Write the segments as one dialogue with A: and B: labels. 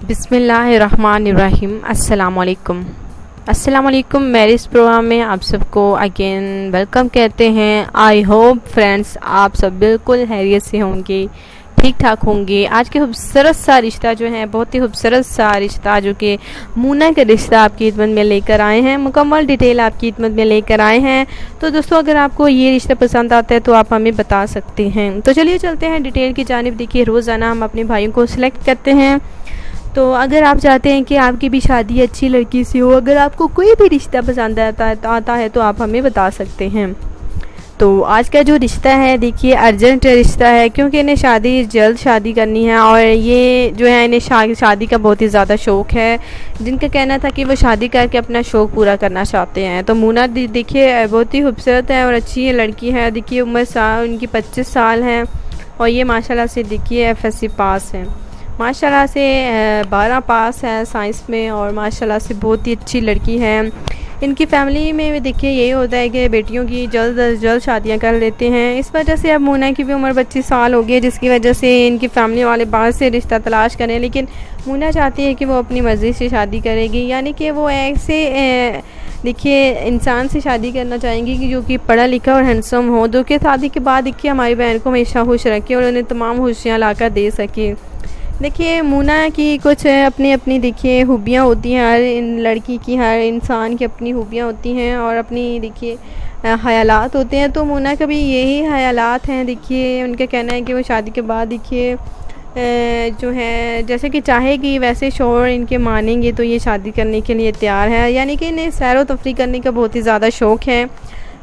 A: बिस्मिल्लाहिर्रहमानिर्रहीम। अस्सलामुअलैकुम। मेरे इस प्रोग्राम में आप सबको अगेन वेलकम कहते हैं। आई होप फ्रेंड्स आप सब बिल्कुल खैरियत से होंगे, ठीक ठाक होंगे। आज के खूबसूरत सा रिश्ता जो है, बहुत ही खूबसूरत सा रिश्ता जो कि मूना का रिश्ता आपकी खिदमत में लेकर आए हैं, मुकम्मल डिटेल आपकी खिदमत में लेकर आए हैं। तो दोस्तों अगर आपको ये रिश्ता पसंद आता है तो आप हमें बता सकते हैं। तो चलिए चलते हैं डिटेल की जानिब। देखिए रोज़ाना हम अपने भाइयों को सिलेक्ट करते हैं, तो अगर आप चाहते हैं कि आपकी भी शादी अच्छी लड़की से हो, अगर आपको कोई भी रिश्ता पसंद आता है तो आप हमें बता सकते हैं। तो आज का जो रिश्ता है देखिए अर्जेंट रिश्ता है, क्योंकि इन्हें जल्द शादी करनी है और ये जो है इन्हें शादी का बहुत ही ज़्यादा शौक़ है। जिनका कहना था कि वो शादी करके अपना शौक़ पूरा करना चाहते हैं। तो मूना देखिए बहुत ही खूबसूरत है और अच्छी लड़की है। देखिए उम्र उनकी 25 साल है और ये माशाल्लाह से देखिए FSC पास है, माशाल्लाह से 12 पास है साइंस में, और माशाल्लाह से बहुत ही अच्छी लड़की है। इनकी फैमिली में देखिए यही होता है कि बेटियों की जल्द अज जल्द शादियां कर लेते हैं। इस वजह से अब मूना की भी उम्र 25 साल हो गई है, जिसकी वजह से इनकी फैमिली वाले बाहर से रिश्ता तलाश करें, लेकिन मूना चाहती है कि वो अपनी मर्ज़ी से शादी करेगी, यानी कि वो ऐसे देखिए इंसान से शादी करना चाहेंगी कि जो कि पढ़ा लिखा और हैंडसम हो, जो कि शादी के बाद देखिए हमारी बहन को हमेशा खुश रखे और उन्हें तमाम खुशियाँ ला कर दे सके। देखिए मूना की कुछ अपनी अपनी देखिए खूबियाँ होती हैं, हर लड़की की, हर इंसान की अपनी खूबियाँ होती हैं और अपनी देखिए ख़यालात होते हैं। तो मूना का भी यही ख़यालात हैं। देखिए उनका कहना है कि वो शादी के बाद देखिए जो है जैसे कि चाहेगी वैसे शौहर इनके मानेंगे तो ये शादी करने के लिए तैयार है, यानी कि इन्हें सैर व तफरी करने का बहुत ही ज़्यादा शौक़ है।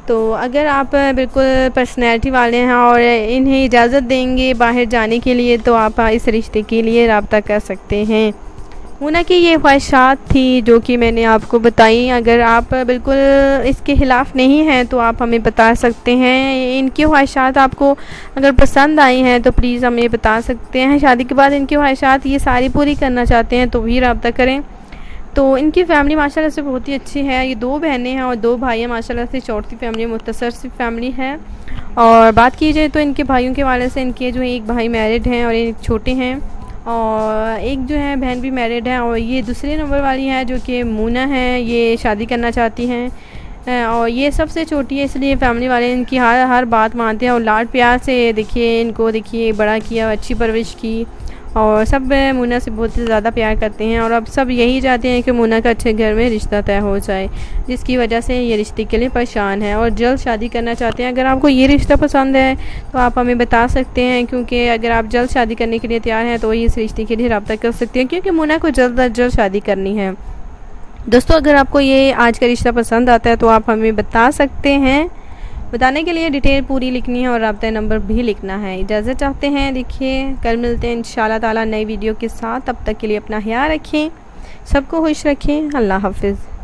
A: तो अगर आप बिल्कुल पर्सनैलिटी वाले हैं और इन्हें इजाज़त देंगे बाहर जाने के लिए तो आप इस रिश्ते के लिए रब्ता कर सकते हैं। मूना की ये ख्वाहिशात थी जो कि मैंने आपको बताई। अगर आप बिल्कुल इसके ख़िलाफ़ नहीं हैं तो आप हमें बता सकते हैं। इनकी ख्वाहिशात आपको अगर पसंद आई हैं तो प्लीज़ हमें बता सकते हैं। शादी के बाद इनकी ख्वाहिशात ये सारी पूरी करना चाहते हैं तो भी रब्ता करें। तो इनकी फ़ैमिली माशाल्लाह से बहुत ही अच्छी है। ये 2 बहनें हैं और 2 भाई हैं, माशाल्लाह से चौथी फैमिली मुख्तसर सी फैमिली है। और बात की जाए तो इनके भाइयों के वाले से इनके जो एक भाई मैरिड हैं और एक छोटे हैं, और एक जो है बहन भी मैरिड है, और ये दूसरे नंबर वाली है जो कि मूना है, ये शादी करना चाहती हैं और ये सबसे छोटी है, इसलिए फैमिली वाले इनकी हर बात मानते हैं और लाड प्यार से देखिए इनको देखिए बड़ा किया, अच्छी परवरिश की, और सब मूना से बहुत ही ज़्यादा प्यार करते हैं। और अब सब यही चाहते हैं कि मूना का अच्छे घर में रिश्ता तय हो जाए, जिसकी वजह से ये रिश्ते के लिए परेशान है और जल्द शादी करना चाहते हैं। अगर आपको ये रिश्ता पसंद है तो आप हमें बता सकते हैं, क्योंकि अगर आप जल्द शादी करने के लिए तैयार हैं तो वही इस रिश्ते के लिए रब्ता कर सकते हैं, क्योंकि मूना को जल्द अज जल्द शादी करनी है। दोस्तों अगर आपको ये आज का रिश्ता पसंद आता है तो आप हमें बता सकते हैं। बताने के लिए डिटेल पूरी लिखनी है और रब्ता नंबर भी लिखना है। इजाज़त चाहते हैं। देखिए कल मिलते हैं इंशाल्लाह ताला नई वीडियो के साथ। तब तक के लिए अपना ख्याल रखें, सबको खुश रखें। अल्लाह हाफ़िज़।